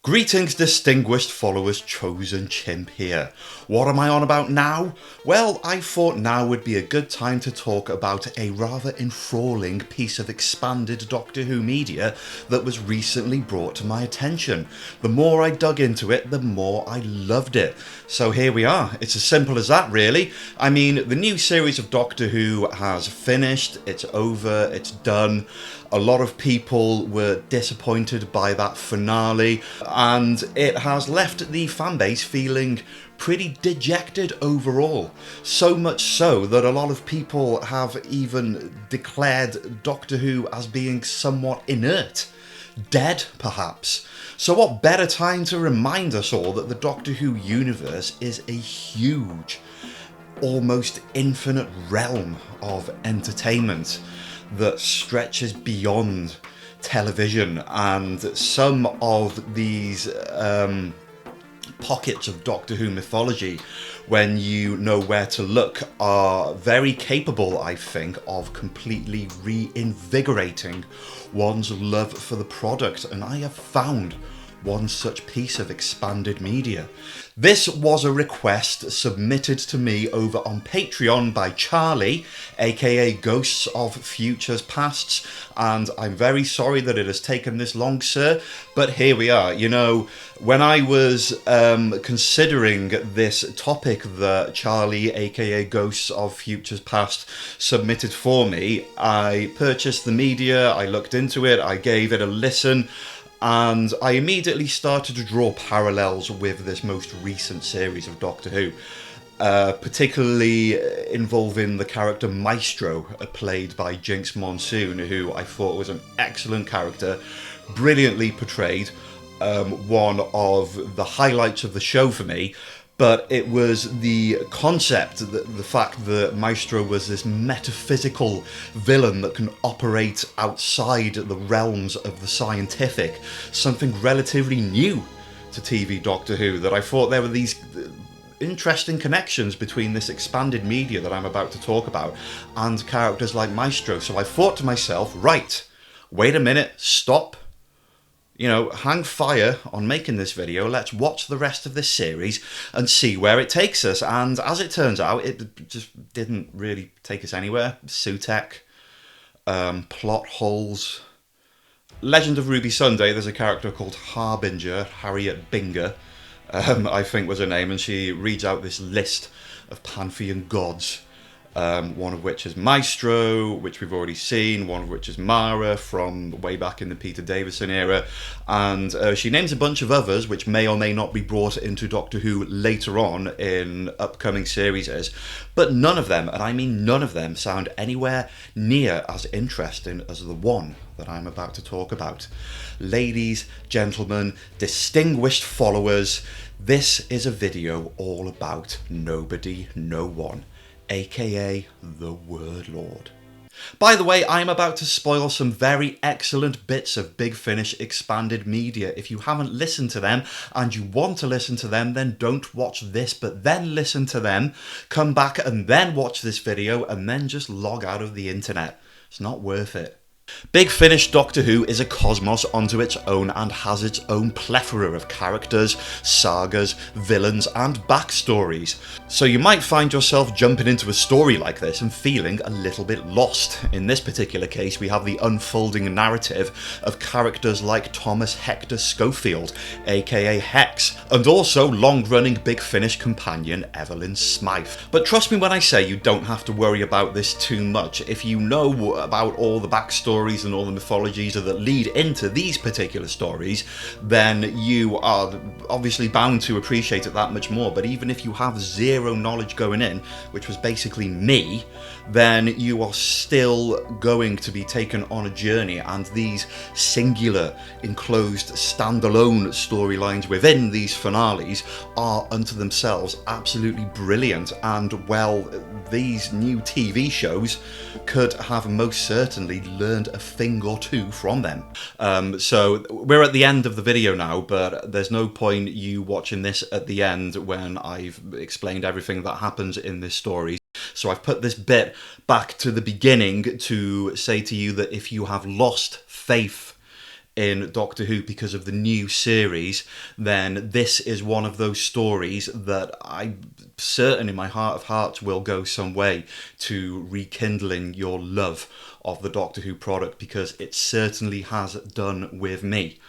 Greetings, distinguished followers, chosen chimp here. What am I on about now? Well, I thought now would be a good time to talk about a rather enthralling piece of expanded Doctor Who media that was recently brought to my attention. The more I dug into it, the more I loved it. So here we are. It's as simple as that, really. I mean, the new series of Doctor Who has finished, it's over, it's done. A lot of people were disappointed by that finale, and it has left the fanbase feeling pretty dejected overall. So much so that a lot of people have even declared Doctor Who as being somewhat inert. Dead, perhaps. So what better time to remind us all that the Doctor Who universe is a huge, almost infinite realm of entertainment that stretches beyond television, and some of these pockets of Doctor Who mythology, when you know where to look, are very capable, I think, of completely reinvigorating one's love for the product, and I have found one such piece of expanded media. This was a request submitted to me over on Patreon by Charlie, aka Ghosts of Futures Pasts, and I'm very sorry that it has taken this long, sir, but here we are. You know, when I was considering this topic that Charlie, aka Ghosts of Futures Past, submitted for me, I purchased the media, I looked into it, I gave it a listen, and I immediately started to draw parallels with this most recent series of Doctor Who, particularly involving the character Maestro, played by Jinx Monsoon, who I thought was an excellent character, brilliantly portrayed, one of the highlights of the show for me. But it was the concept, the fact that Maestro was this metaphysical villain that can operate outside the realms of the scientific, something relatively new to TV Doctor Who, that I thought there were these interesting connections between this expanded media that I'm about to talk about and characters like Maestro. So I thought to myself, right, wait a minute, stop. You know, hang fire on making this video, let's watch the rest of this series and see where it takes us. And as it turns out, it just didn't really take us anywhere. Sutekh, plot holes. Legend of Ruby Sunday, there's a character called Harbinger, Harriet Binger, I think was her name, and she reads out this list of pantheon gods. One of which is Maestro, which we've already seen, one of which is Mara from way back in the Peter Davison era, and she names a bunch of others which may or may not be brought into Doctor Who later on in upcoming series, but none of them, and I mean none of them, sound anywhere near as interesting as the one that I'm about to talk about. Ladies, gentlemen, distinguished followers, this is a video all about Nobody, No One, aka the Word Lord. By the way, I'm about to spoil some very excellent bits of Big Finish expanded media. If you haven't listened to them and you want to listen to them, then don't watch this, but then listen to them, come back and then watch this video, and then just log out of the internet. It's not worth it. Big Finish Doctor Who is a cosmos unto its own and has its own plethora of characters, sagas, villains and backstories. So you might find yourself jumping into a story like this and feeling a little bit lost. In this particular case, we have the unfolding narrative of characters like Thomas Hector Schofield, aka Hex, and also long-running Big Finish companion Evelyn Smythe. But trust me when I say you don't have to worry about this too much. If you know about all the backstory and all the mythologies that lead into these particular stories, then you are obviously bound to appreciate it that much more. But even if you have zero knowledge going in, which was basically me, then you are still going to be taken on a journey, and these singular, enclosed, standalone storylines within these finales are unto themselves absolutely brilliant, and well, these new TV shows could have most certainly learned a thing or two from them. So we're at the end of the video now, but there's no point you watching this at the end when I've explained everything that happens in this story. So I've put this bit back to the beginning to say to you that if you have lost faith in Doctor Who because of the new series, then this is one of those stories that I'm certain in my heart of hearts will go some way to rekindling your love of the Doctor Who product, because it certainly has done with me.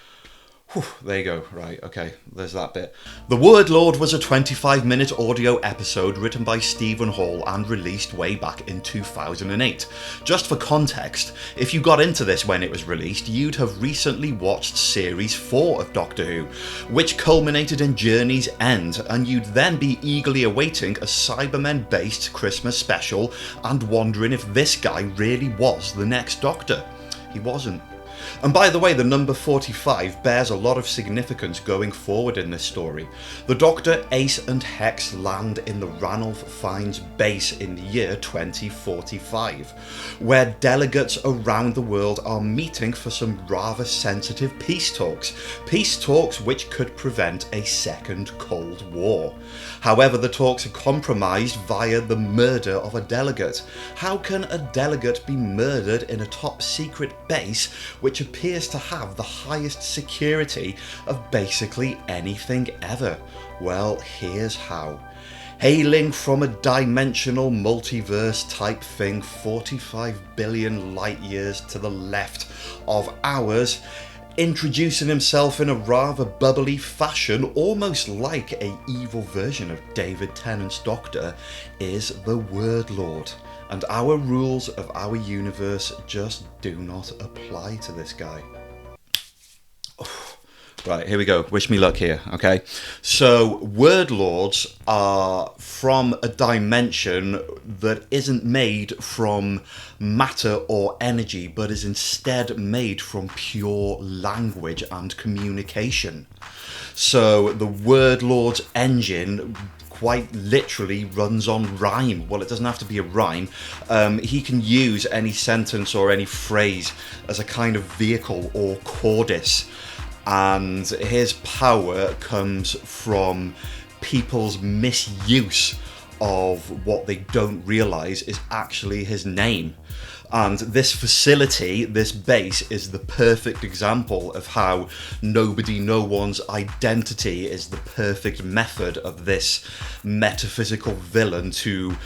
Whew, there you go. Right, okay, there's that bit. The Word Lord was a 25-minute audio episode written by Stephen Hall and released way back in 2008. Just for context, if you got into this when it was released, you'd have recently watched Series 4 of Doctor Who, which culminated in Journey's End, and you'd then be eagerly awaiting a Cybermen-based Christmas special and wondering if this guy really was the next Doctor. He wasn't. And by the way, the number 45 bears a lot of significance going forward in this story. The Doctor, Ace and Hex land in the Ranulph Fiennes base in the year 2045, where delegates around the world are meeting for some rather sensitive peace talks. Peace talks which could prevent a second Cold War. However, the talks are compromised via the murder of a delegate. How can a delegate be murdered in a top secret base which appears to have the highest security of basically anything ever? Well, here's how. Hailing from a dimensional multiverse type thing 45 billion light years to the left of ours, introducing himself in a rather bubbly fashion, almost like a evil version of David Tennant's Doctor, is the Word Lord. And our rules of our universe just do not apply to this guy. Right, here we go. Wish me luck here, okay? So, Word Lords are from a dimension that isn't made from matter or energy, but is instead made from pure language and communication. So, the Word Lord's engine quite literally runs on rhyme. Well, it doesn't have to be a rhyme. He can use any sentence or any phrase as a kind of vehicle or cordis. And his power comes from people's misuse of what they don't realise is actually his name. And this facility, this base, is the perfect example of how nobody, no one's identity is the perfect method of this metaphysical villain to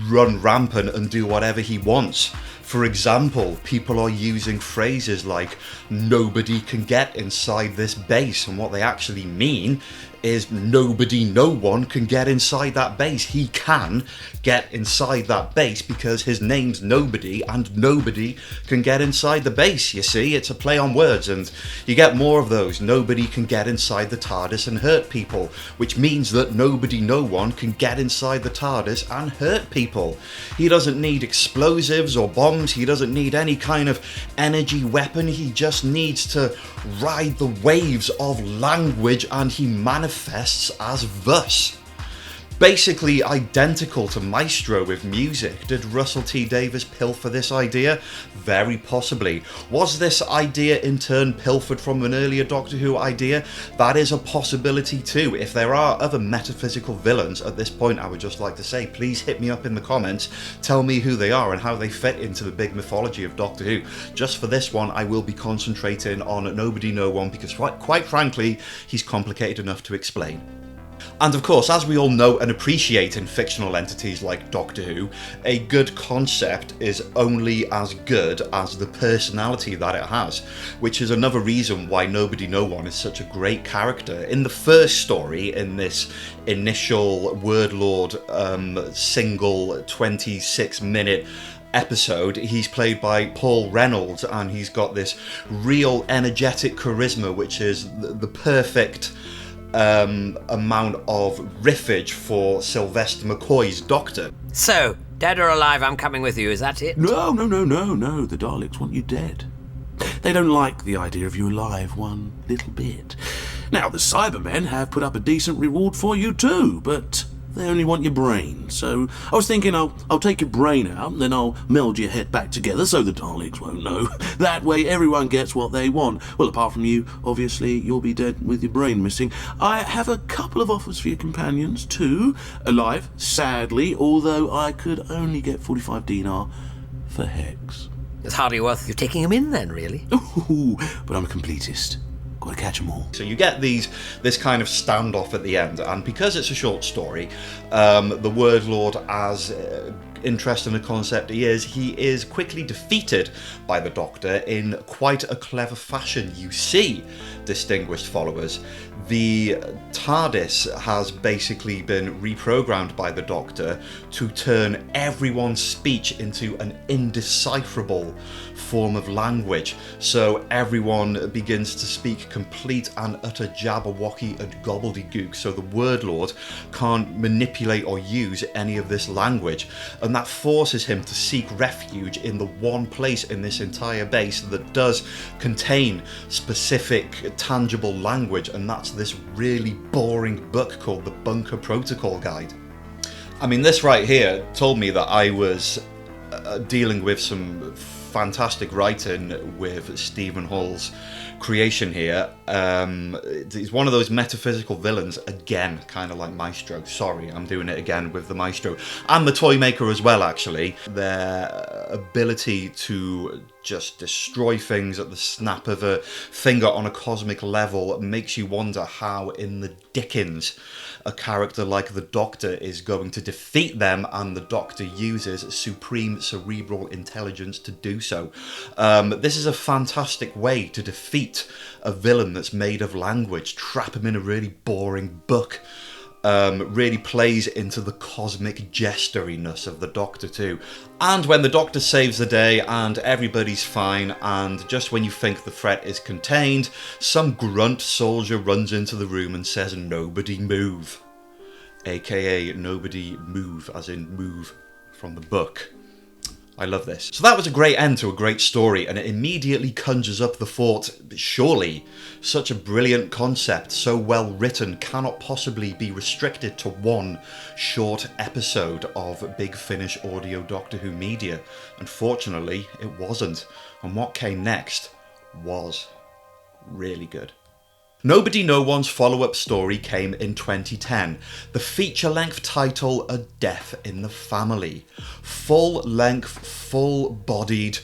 run rampant and do whatever he wants. For example, people are using phrases like nobody can get inside this base, and what they actually mean is nobody, no one can get inside that base. He can get inside that base because his name's Nobody, and nobody can get inside the base. You see, it's a play on words, and you get more of those. Nobody can get inside the TARDIS and hurt people, which means that nobody, no one can get inside the TARDIS and hurt people. He doesn't need explosives or bombs. He doesn't need any kind of energy weapon. He just needs to ride the waves of language, and he manifests as thus. Basically identical to Maestro with music. Did Russell T Davies pilfer this idea? Very possibly. Was this idea in turn pilfered from an earlier Doctor Who idea? That is a possibility too. If there are other metaphysical villains at this point, I would just like to say, please hit me up in the comments, tell me who they are and how they fit into the big mythology of Doctor Who. Just for this one, I will be concentrating on Nobody, No One, because quite frankly, he's complicated enough to explain. And of course, as we all know and appreciate in fictional entities like Doctor Who, a good concept is only as good as the personality that it has, which is another reason why Nobody, No One is such a great character. In the first story, in this initial Word Lord single 26-minute episode, he's played by Paul Reynolds, and he's got this real energetic charisma, which is the perfect amount of riffage for Sylvester McCoy's Doctor. So, dead or alive, I'm coming with you, is that it? No, the Daleks want you dead. They don't like the idea of you alive one little bit. Now, the Cybermen have put up a decent reward for you too, but they only want your brain. So I was thinking I'll take your brain out and then I'll meld your head back together so the Daleks won't know. That way everyone gets what they want. Well, apart from you, obviously, you'll be dead with your brain missing. I have a couple of offers for your companions too. Alive, sadly, although I could only get 45 dinar for Hex. It's hardly worth you taking him in then, really. Ooh, but I'm a completist. Gotta catch 'em all. So you get this kind of standoff at the end, and because it's a short story, the Word Lord, as interested in the concept he is quickly defeated by the Doctor in quite a clever fashion. You see, distinguished followers, the TARDIS has basically been reprogrammed by the Doctor to turn everyone's speech into an indecipherable form of language. So everyone begins to speak complete and utter Jabberwocky and gobbledygook, so the Word Lord can't manipulate or use any of this language, and that forces him to seek refuge in the one place in this entire base that does contain specific tangible language, and that's this really boring book called the Bunker Protocol Guide. I mean, this right here told me that I was dealing with some fantastic writing with Stephen Hall's creation here. He's one of those metaphysical villains, again, kind of like Maestro. Sorry, I'm doing it again with the Maestro. And the Toymaker as well, actually. Their ability to just destroy things at the snap of a finger on a cosmic level makes you wonder how in the dickens a character like the Doctor is going to defeat them, and the Doctor uses supreme cerebral intelligence to do so. This is a fantastic way to defeat a villain that's made of language, trap him in a really boring book. Really plays into the cosmic jesteriness of the Doctor too. And when the Doctor saves the day and everybody's fine, and just when you think the threat is contained, some grunt soldier runs into the room and says, "Nobody move." AKA nobody move, as in move from the book. I love this. So that was a great end to a great story, and it immediately conjures up the thought, surely such a brilliant concept, so well written, cannot possibly be restricted to one short episode of Big Finish audio Doctor Who media. Unfortunately, it wasn't. And what came next was really good. Nobody No One's follow-up story came in 2010. The feature-length title, A Death in the Family. Full-length, full-bodied,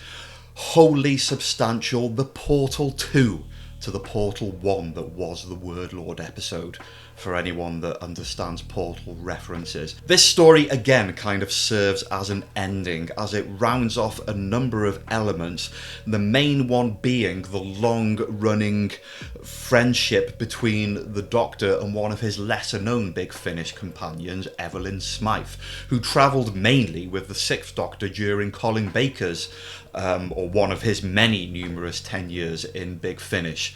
wholly substantial, the Portal 2 to the Portal 1 that was the Word Lord episode, for anyone that understands Portal references. This story again kind of serves as an ending, as it rounds off a number of elements, the main one being the long-running friendship between the Doctor and one of his lesser-known Big Finish companions, Evelyn Smythe, who travelled mainly with the Sixth Doctor during Colin Baker's, or one of his many numerous tenures in Big Finish.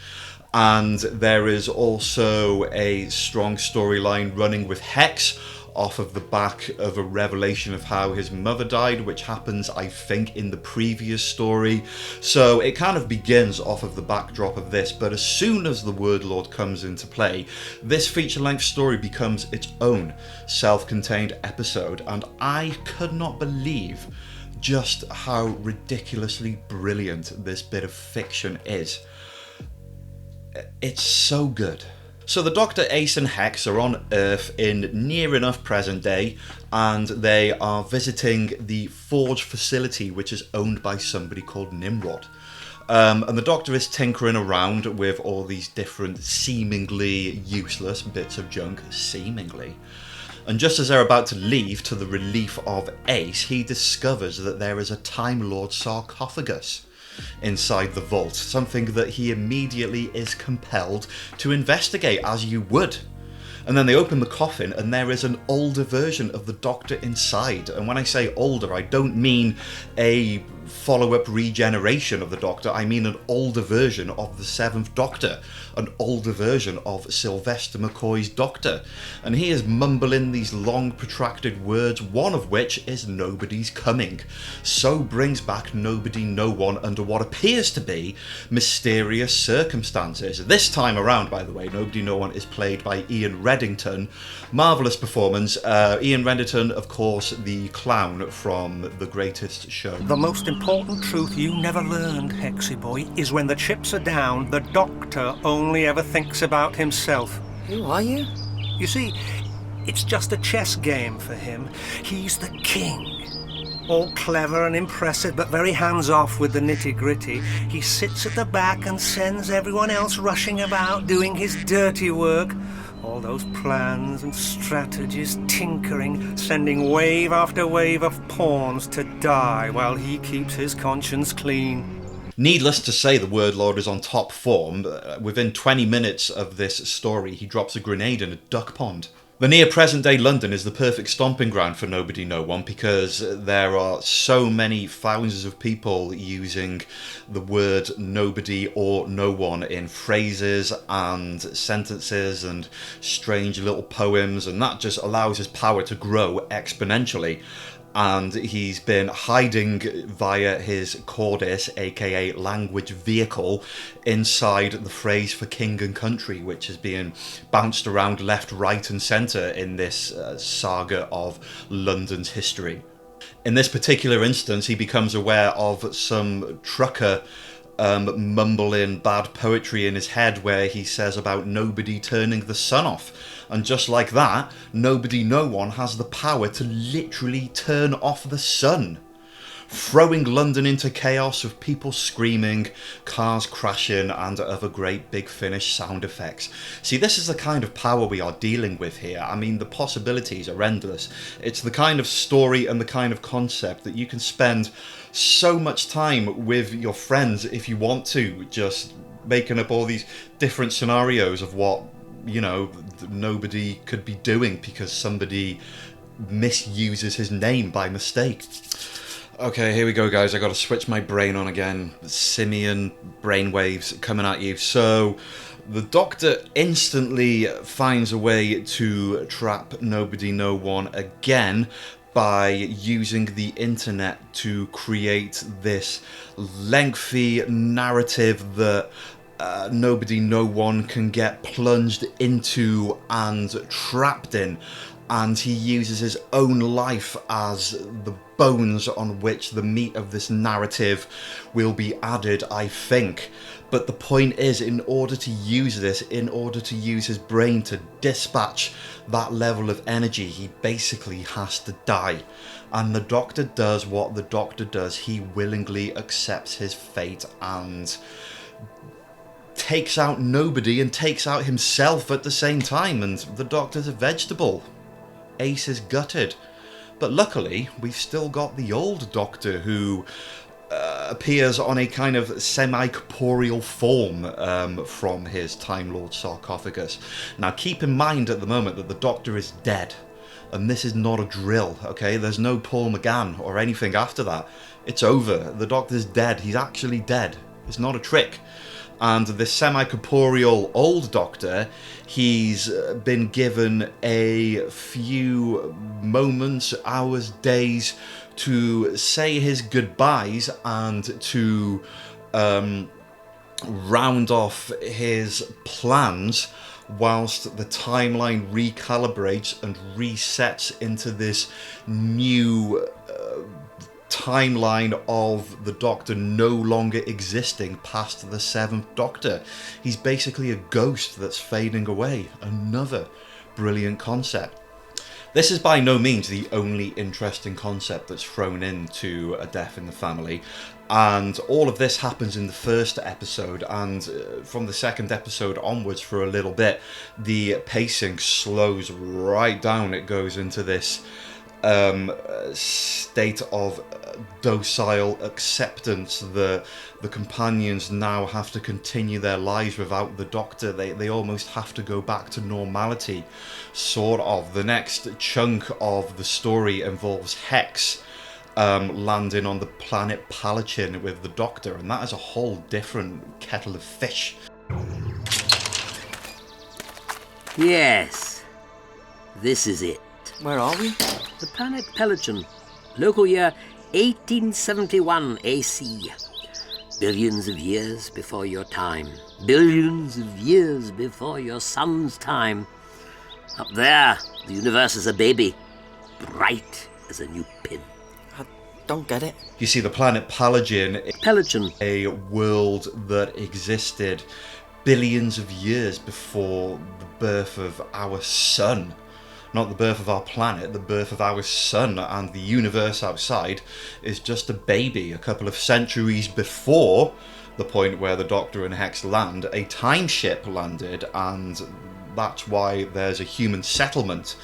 And there is also a strong storyline running with Hex off of the back of a revelation of how his mother died, which happens, I think, in the previous story. So it kind of begins off of the backdrop of this, but as soon as the Word Lord comes into play, this feature-length story becomes its own self-contained episode, and I could not believe just how ridiculously brilliant this bit of fiction is. It's so good. So the Doctor, Ace and Hex are on Earth in near enough present day, and they are visiting the Forge facility, which is owned by somebody called Nimrod. And the Doctor is tinkering around with all these different seemingly useless bits of junk, seemingly. And just as they're about to leave, to the relief of Ace, he discovers that there is a Time Lord sarcophagus inside the vault, something that he immediately is compelled to investigate, as you would. And then they open the coffin and there is an older version of the Doctor inside. And when I say older, I don't mean a follow-up regeneration of the Doctor, I mean an older version of the Seventh Doctor, an older version of Sylvester McCoy's Doctor. And he is mumbling these long protracted words, one of which is "nobody's coming." So brings back Nobody No One under what appears to be mysterious circumstances. This time around, by the way, Nobody No One is played by Ian Reddington. Marvellous performance. Ian Reddington, of course, the clown from The Greatest Show. The most important truth you never learned, Hexy Boy, is when the chips are down, the Doctor only ever thinks about himself. Who are you? You see, it's just a chess game for him. He's the king. all clever and impressive, but very hands-off with the nitty-gritty. He sits at the back and sends everyone else rushing about, doing his dirty work. All those plans and strategies, tinkering, sending wave after wave of pawns to die while he keeps his conscience clean. Needless to say, the Word Lord is on top form. Within 20 minutes of this story, he drops a grenade in a duck pond. The near present-day London is the perfect stomping ground for Nobody No One because there are so many thousands of people using the word nobody or no one in phrases and sentences and strange little poems, and that just allows his power to grow exponentially. And he's been hiding via his Cordis, aka language vehicle, inside the phrase for king and country, which is being bounced around left, right and centre in this saga of London's history. In this particular instance, he becomes aware of some trucker mumbling bad poetry in his head where he says about nobody turning the sun off. And just like that, Nobody No One has the power to literally turn off the sun, throwing London into chaos of people screaming, cars crashing, and other great Big Finish sound effects. See, this is the kind of power we are dealing with here. I mean, the possibilities are endless. It's the kind of story and the kind of concept that you can spend so much time with your friends if you want to, just making up all these different scenarios of what, you know, nobody could be doing because somebody misuses his name by mistake. Okay, here we go, guys. I gotta switch my brain on again. Simian brainwaves coming at you. So, the Doctor instantly finds a way to trap Nobody No One again by using the internet to create this lengthy narrative that Nobody No One can get plunged into and trapped in, and he uses his own life as the bones on which the meat of this narrative will be added, I think. But the point is, in order to use this, in order to use his brain to dispatch that level of energy, he basically has to die. And the Doctor does what the Doctor does. He willingly accepts his fate and takes out nobody and takes out himself at the same time, and the Doctor's a vegetable. Ace is gutted. But luckily, we've still got the old Doctor who appears on a kind of semi-corporeal form from his Time Lord sarcophagus. Now keep in mind at the moment that the Doctor is dead, and this is not a drill, okay? There's no Paul McGann or anything after that. It's over. The Doctor's dead. He's actually dead. It's not a trick. And this semi-corporeal old Doctor, he's been given a few moments, hours, days to say his goodbyes and to round off his plans whilst the timeline recalibrates and resets into this new timeline of the Doctor no longer existing past the 7th Doctor. He's basically a ghost that's fading away. Another brilliant concept. This is by no means the only interesting concept that's thrown into A Death in the Family, and all of this happens in the first episode, and from the second episode onwards for a little bit, the pacing slows right down. It goes into this state of docile acceptance. The companions now have to continue their lives without the Doctor. They almost have to go back to normality, sort of. The next chunk of the story involves Hex landing on the planet Palachin with the Doctor, and that is a whole different kettle of fish. Yes, this is it. Where are we? The planet Pelagin, local year 1871 AC. Billions of years before your time. Billions of years before your son's time. Up there, the universe is a baby, bright as a new pin. I don't get it. You see, the planet Pelagin, Pelagin, a world that existed billions of years before the birth of our sun. not the birth of our planet, the birth of our sun, and the universe outside is just a baby. A couple of centuries before the point where the Doctor and Hex land, a time ship landed, and that's why there's a human settlement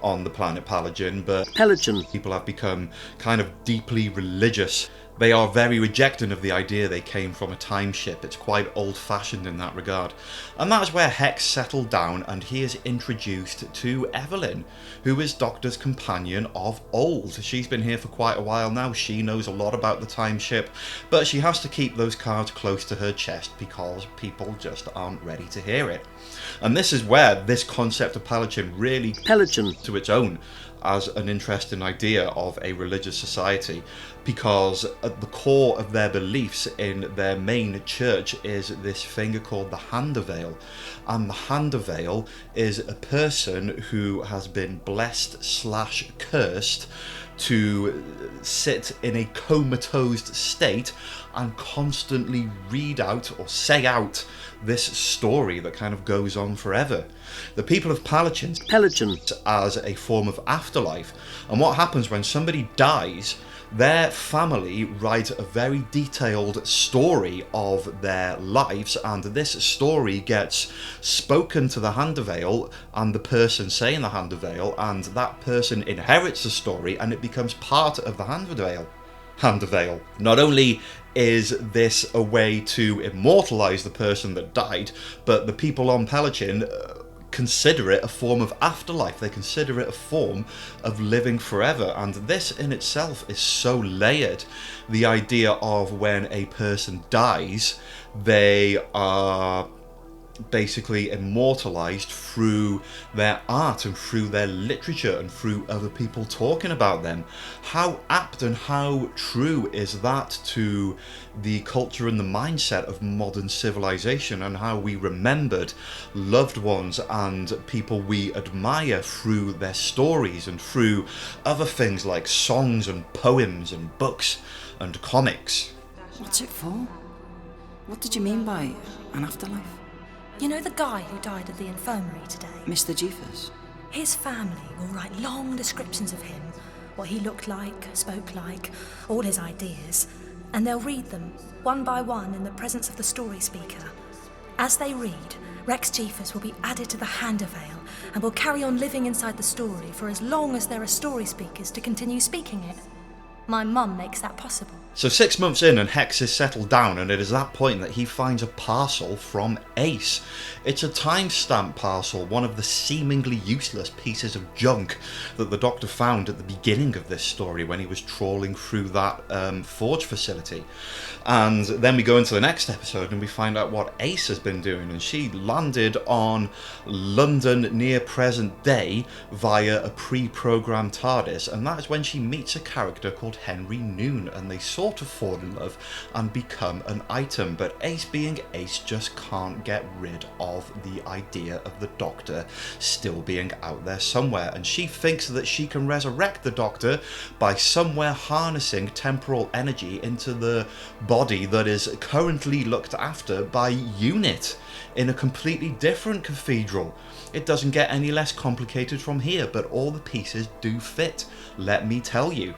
on the planet Palagen, but Pelagian. people have become kind of deeply religious. They are very rejecting of the idea they came from a time ship. It's quite old-fashioned in that regard. And that's where Hex settled down, and he is introduced to Evelyn, who is Doctor's companion of old. She's been here for quite a while now. She knows a lot about the time ship, but she has to keep those cards close to her chest because people just aren't ready to hear it. And this is where this concept of Palagen really Pelagian. to its own as an interesting idea of a religious society, because at the core of their beliefs in their main church is this thing called the Handervale. And the Handervale is a person who has been blessed/cursed to sit in a comatose state and constantly read out or say out this story that kind of goes on forever. The people of Palagen Pelagian. as a form of afterlife. And what happens when somebody dies, their family write a very detailed story of their lives, and this story gets spoken to the Handervale and the person saying the Handervale, and that person inherits the story and it becomes part of the Handervale. Not only is this a way to immortalize the person that died, but the people on Palagen consider it a form of afterlife. They consider it a form of living forever, and this in itself is so layered. The idea of when a person dies, they are basically immortalized through their art and through their literature and through other people talking about them. How apt and how true is that to the culture and the mindset of modern civilization, and how we remembered loved ones and people we admire through their stories and through other things like songs and poems and books and comics. What's it for? What did you mean by an afterlife? You know the guy who died at the infirmary today? Mr. Jeepers? His family will write long descriptions of him, what he looked like, spoke like, all his ideas, and they'll read them, one by one, in the presence of the story speaker. As they read, Rex Jeepers will be added to the Handervale and will carry on living inside the story for as long as there are story speakers to continue speaking it. My mum makes that possible. So 6 months in and Hex is settled down, and it is that point that he finds a parcel from Ace. It's a timestamp parcel, one of the seemingly useless pieces of junk that the Doctor found at the beginning of this story when he was trawling through that forge facility. And then we go into the next episode and we find out what Ace has been doing, and she landed on London near present day via a pre-programmed TARDIS, and that is when she meets a character called Henry Noon, and they sort of fall in love and become an item. But Ace, being Ace, just can't get rid of the idea of the Doctor still being out there somewhere, and she thinks that she can resurrect the Doctor by somewhere harnessing temporal energy into the body that is currently looked after by UNIT in a completely different cathedral. It doesn't get any less complicated from here, but all the pieces do fit, let me tell you.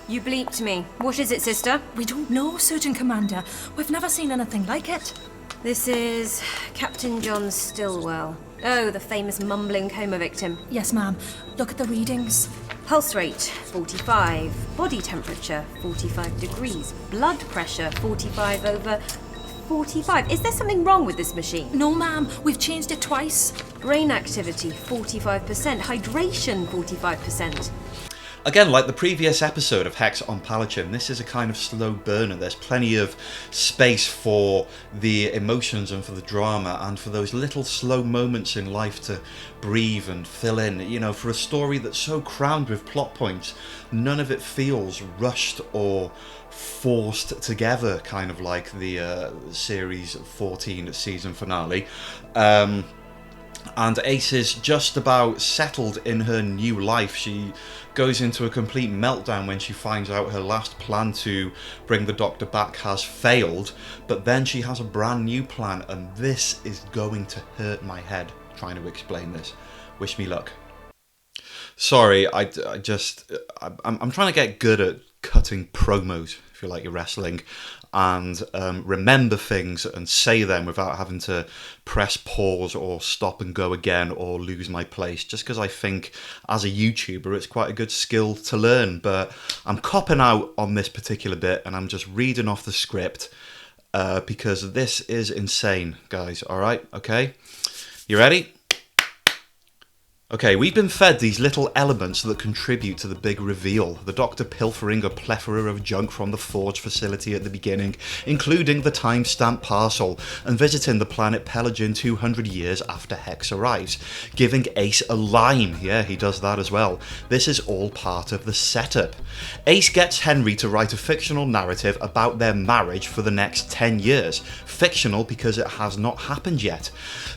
You bleeped me. What is it, sister? We don't know, Surgeon Commander. We've never seen anything like it. This is Captain John Stillwell. Oh, the famous mumbling coma victim. Yes, ma'am. Look at the readings. Pulse rate, 45. Body temperature, 45 degrees. Blood pressure, 45 over 45. Is there something wrong with this machine? No, ma'am. We've changed it twice. Brain activity, 45%. Hydration, 45%. Again, like the previous episode of Hex on Palagen, this is a kind of slow burner. There's plenty of space for the emotions and for the drama and for those little slow moments in life to breathe and fill in. You know, for a story that's so crammed with plot points, none of it feels rushed or forced together, kind of like the Series 14 season finale. And Ace is just about settled in her new life. She goes into a complete meltdown when she finds out her last plan to bring the Doctor back has failed, but then she has a brand new plan, and this is going to hurt my head trying to explain this. Wish me luck. Sorry, I'm trying to get good at cutting promos, if you like your wrestling, and remember things and say them without having to press pause or stop and go again or lose my place, just because I think as a YouTuber it's quite a good skill to learn. But I'm copping out on this particular bit and I'm just reading off the script because this is insane, guys. Alright, okay? You ready? Okay, we've been fed these little elements that contribute to the big reveal. The Doctor pilfering a plethora of junk from the Forge facility at the beginning, including the timestamp parcel, and visiting the planet Pelogen 200 years after Hex arrives, giving Ace a line. Yeah, he does that as well. This is all part of the setup. Ace gets Henry to write a fictional narrative about their marriage for the next 10 years. Fictional because it has not happened yet.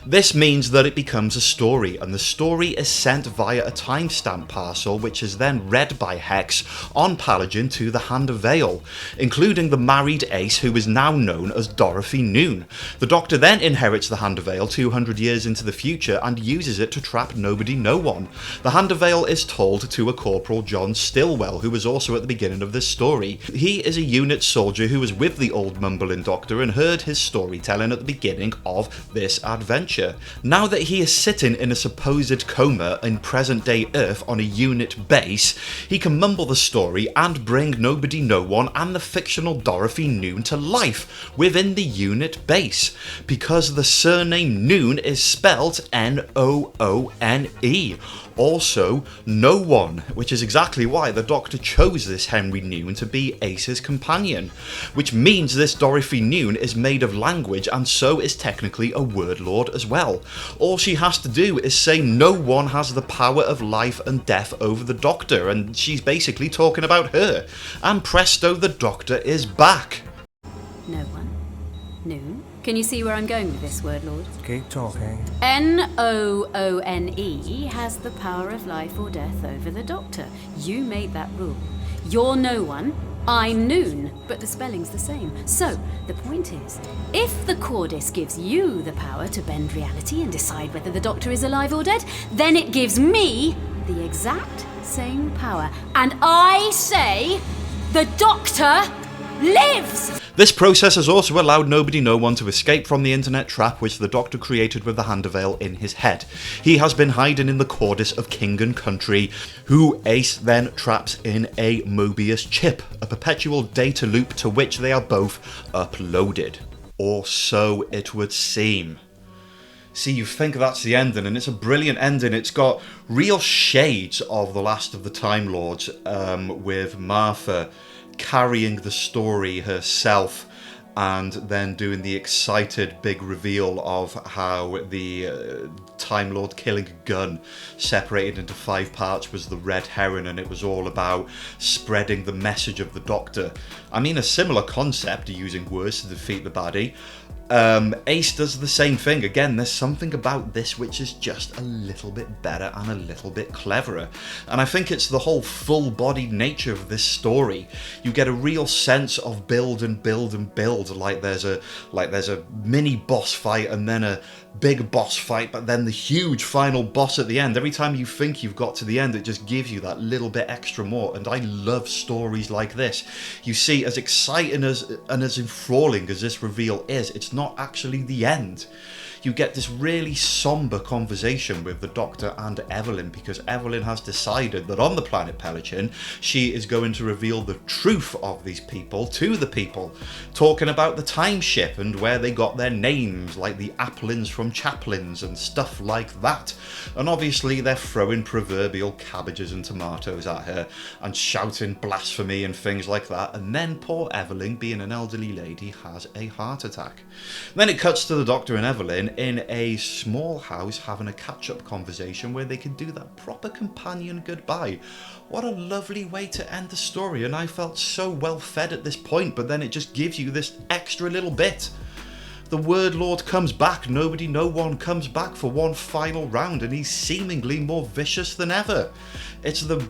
This means that it becomes a story, and the story is sent via a timestamp parcel, which is then read by Hex on Pelogen to the Hand of Vale, including the married Ace, who is now known as Dorothy Noon. The Doctor then inherits the Hand of Vale 200 years into the future and uses it to trap Nobody No One. The Hand of Vale is told to a Corporal John Stillwell, who was also at the beginning of this story. He is a unit soldier who was with the old mumbling Doctor and heard his storytelling at the beginning of this adventure. Now that he is sitting in a supposed coma in present-day Earth on a unit base, he can mumble the story and bring Nobody No One and the fictional Dorothy Noon to life within the unit base, because the surname Noon is spelt Noone. Also, no one, which is exactly why the Doctor chose this Henry Noon to be Ace's companion, which means this Dorothy Noon is made of language and so is technically a word lord as well. All she has to do is say no one has the power of life and death over the Doctor, and she's basically talking about her. And presto, the Doctor is back. No one. Noon. Can you see where I'm going with this, word lord? Keep talking. Noone has the power of life or death over the Doctor. You made that rule. You're no one, I'm Noon, but the spelling's the same. So, the point is, if the Cordis gives you the power to bend reality and decide whether the Doctor is alive or dead, then it gives me the exact same power. And I say, the Doctor lives! This process has also allowed Nobody No One to escape from the internet trap which the Doctor created with the Hand of Vale in his head. He has been hiding in the Cordis of King and Country, who Ace then traps in a Mobius chip, a perpetual data loop to which they are both uploaded. Or so it would seem. See, you think that's the ending, and it's a brilliant ending. It's got real shades of The Last of the Time Lords, with Martha carrying the story herself and then doing the excited big reveal of how the Time Lord killing a gun separated into 5 parts was the red herring, and it was all about spreading the message of the Doctor. I mean, a similar concept, using words to defeat the baddie. Ace does the same thing. Again, there's something about this which is just a little bit better and a little bit cleverer. And I think it's the whole full-bodied nature of this story. You get a real sense of build and build and build, like there's a mini boss fight and then a big boss fight, but then the huge final boss at the end. Every time you think you've got to the end, it just gives you that little bit extra more. And I love stories like this. You see, as exciting and as enthralling as this reveal is, it's not actually the end. You get this really somber conversation with the Doctor and Evelyn, because Evelyn has decided that on the planet Pelogen, she is going to reveal the truth of these people to the people, talking about the time ship and where they got their names, like the Applins from Chaplins and stuff like that. And obviously they're throwing proverbial cabbages and tomatoes at her and shouting blasphemy and things like that, and then poor Evelyn, being an elderly lady, has a heart attack. Then it cuts to the Doctor and Evelyn in a small house having a catch-up conversation where they can do that proper companion goodbye. What a lovely way to end the story, and I felt so well fed at this point, but then it just gives you this extra little bit. The Word Lord comes back, Nobody No One comes back for one final round, and he's seemingly more vicious than ever. It's the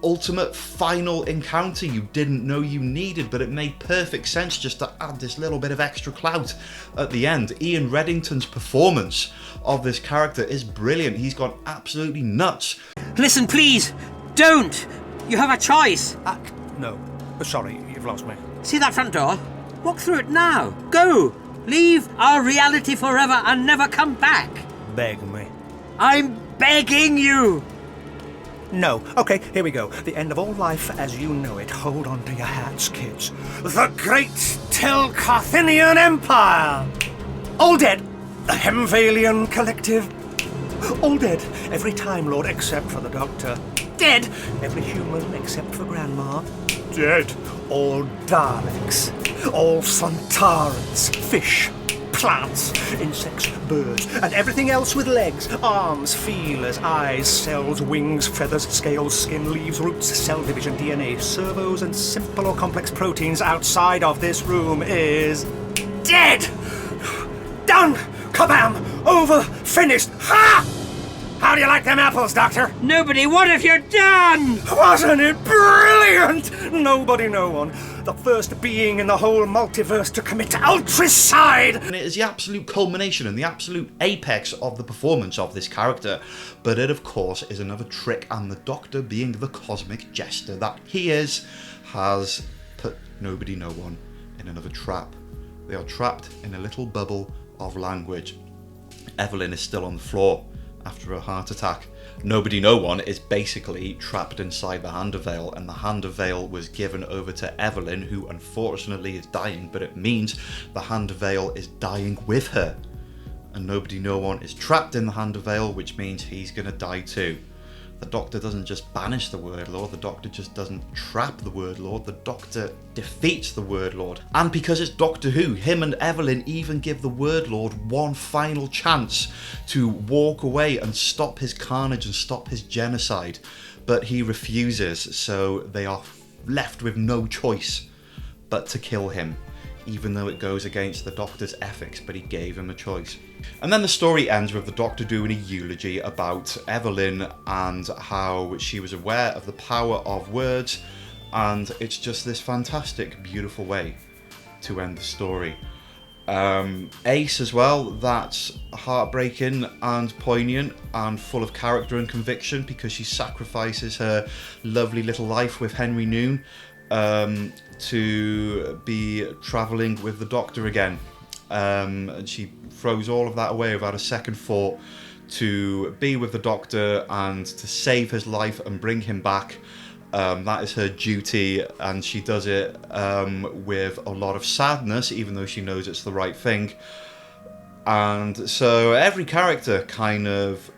ultimate final encounter you didn't know you needed, but it made perfect sense just to add this little bit of extra clout at the end. Ian Reddington's performance of this character is brilliant. He's gone absolutely nuts. Listen, please! Don't! You have a choice! No. Sorry, you've lost me. See that front door? Walk through it now. Go! Leave our reality forever and never come back. Beg me. I'm begging you! No. Okay, here we go. The end of all life as you know it. Hold on to your hats, kids. The Great Telcarthinian Empire! All dead. The Hemvalian Collective. All dead. Every Time Lord except for the Doctor. Dead. Every human except for Grandma. Dead. All Daleks. All Sontarans. Fish. Plants, insects, birds, and everything else with legs, arms, feelers, eyes, cells, wings, feathers, scales, skin, leaves, roots, cell division, DNA, servos, and simple or complex proteins outside of this room is dead! Done! Kabam! Over! Finished! Ha! How do you like them apples, Doctor? Nobody, what have you done? Wasn't it brilliant? Nobody, no one. The first being in the whole multiverse to commit ultricide! And it is the absolute culmination and the absolute apex of the performance of this character. But it, of course, is another trick, and the Doctor, being the cosmic jester that he is, has put nobody, no one in another trap. They are trapped in a little bubble of language. Evelyn is still on the floor after a heart attack. Nobody, no one is basically trapped inside the Hand of Vale, and the Hand of Vale was given over to Evelyn, who unfortunately is dying, but it means the Hand of Vale is dying with her. And nobody, no one is trapped in the Hand of Vale, which means he's gonna die too. The Doctor doesn't just banish the Word Lord, the Doctor just doesn't trap the Word Lord, the Doctor defeats the Word Lord. And because it's Doctor Who, him and Evelyn even give the Word Lord one final chance to walk away and stop his carnage and stop his genocide. But he refuses, so they are left with no choice but to kill him, even though it goes against the Doctor's ethics, but he gave him a choice. And then the story ends with the Doctor doing a eulogy about Evelyn and how she was aware of the power of words, and it's just this fantastic, beautiful way to end the story. Ace as well, that's heartbreaking and poignant and full of character and conviction, because she sacrifices her lovely little life with Henry Noon to be travelling with the Doctor again. And she throws all of that away without a second thought to be with the Doctor and to save his life and bring him back. That is her duty, and she does it with a lot of sadness, even though she knows it's the right thing. And so every character kind of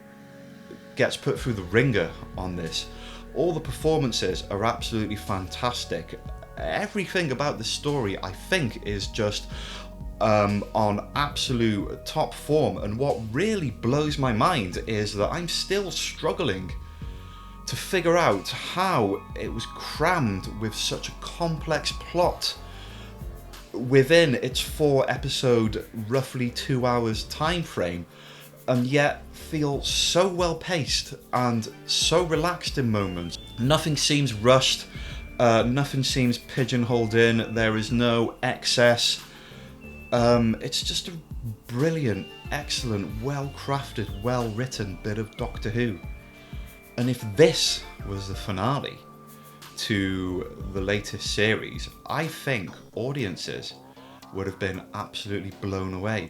gets put through the ringer on this. All the performances are absolutely fantastic. Everything about the story, I think, is just on absolute top form. And what really blows my mind is that I'm still struggling to figure out how it was crammed with such a complex plot within its 4-episode, roughly 2 hours time frame, and yet feel so well paced and so relaxed in moments. Nothing seems rushed, nothing seems pigeonholed in, there is no excess. It's just a brilliant, excellent, well-crafted, well-written bit of Doctor Who. And if this was the finale to the latest series, I think audiences would have been absolutely blown away.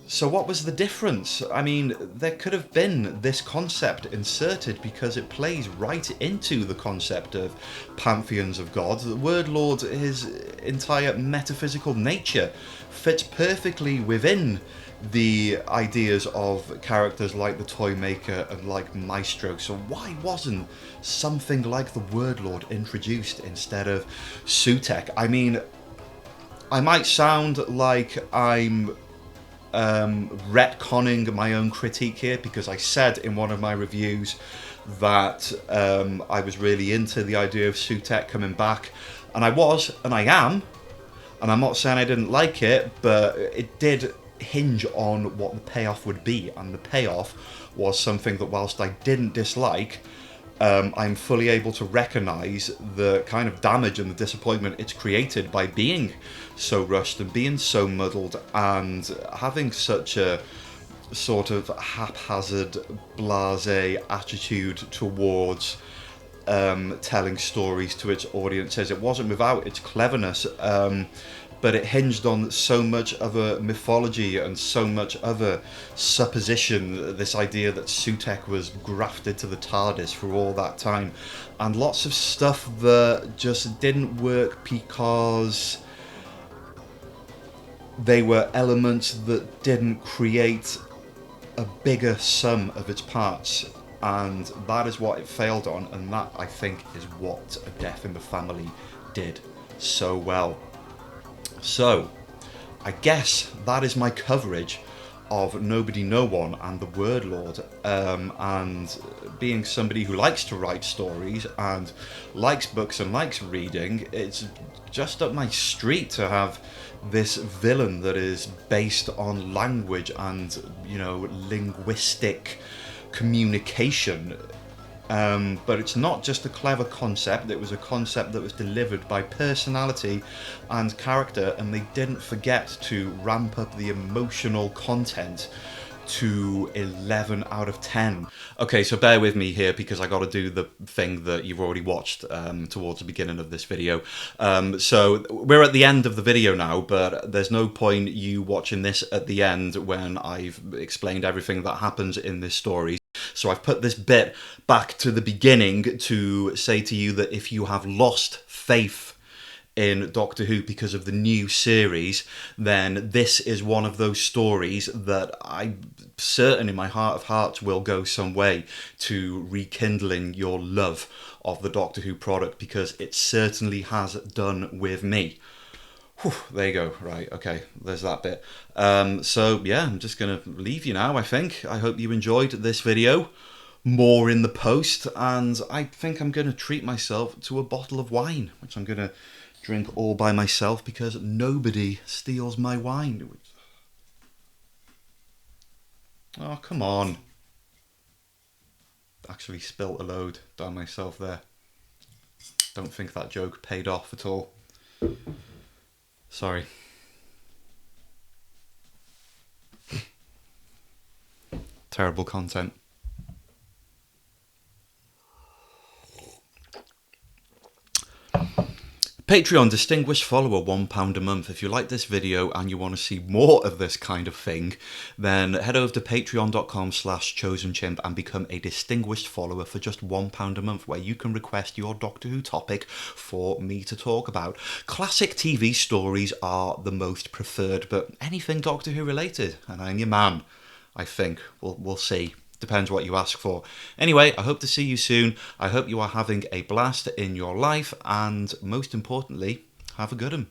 So what was the difference? I mean, there could have been this concept inserted because it plays right into the concept of pantheons of gods. The Word Lord, his entire metaphysical nature, fits perfectly within the ideas of characters like the Toymaker and like Maestro. So why wasn't something like the Word Lord introduced instead of Sutekh? I mean, I might sound like I'm retconning my own critique here, because I said in one of my reviews that I was really into the idea of Sutekh coming back, and I was, and I am, and I'm not saying I didn't like it, but it did hinge on what the payoff would be, and the payoff was something that, whilst I didn't dislike, I'm fully able to recognise the kind of damage and the disappointment it's created by being so rushed and being so muddled and having such a sort of haphazard, blasé attitude towards telling stories to its audiences. It wasn't without its cleverness, but it hinged on so much of a mythology and so much other supposition, this idea that Sutekh was grafted to the TARDIS for all that time, and lots of stuff that just didn't work because they were elements that didn't create a bigger sum of its parts, and that is what it failed on, and that, I think, is what A Death in the Family did so well. So, I guess that is my coverage of Nobody No One and the Word Lord, and being somebody who likes to write stories and likes books and likes reading, it's just up my street to have this villain that is based on language and, you know, linguistic communication. But it's not just a clever concept, it was a concept that was delivered by personality and character, and they didn't forget to ramp up the emotional content to 11 out of 10. Okay, so bear with me here because I got to do the thing that you've already watched towards the beginning of this video. So we're at the end of the video now, but there's no point you watching this at the end when I've explained everything that happens in this story. So I've put this bit back to the beginning to say to you that if you have lost faith in Doctor Who because of the new series, then this is one of those stories that I'm certain in my heart of hearts will go some way to rekindling your love of the Doctor Who product, because it certainly has done with me. Whew, there you go. Right, okay, there's that bit. So yeah, I'm just going to leave you now, I think. I hope you enjoyed this video. More in the post, and I think I'm going to treat myself to a bottle of wine, which I'm going to drink all by myself because nobody steals my wine. Oh, come on. Actually spilt a load down myself there. Don't think that joke paid off at all. Sorry. Terrible content. Patreon Distinguished Follower, £1 a month. If you like this video and you want to see more of this kind of thing, then head over to patreon.com/chosenchimp and become a Distinguished Follower for just £1 a month, where you can request your Doctor Who topic for me to talk about. Classic TV stories are the most preferred, but anything Doctor Who related, and I'm your man, I think. We'll see. Depends what you ask for. Anyway, I hope to see you soon. I hope you are having a blast in your life, and most importantly, have a good one.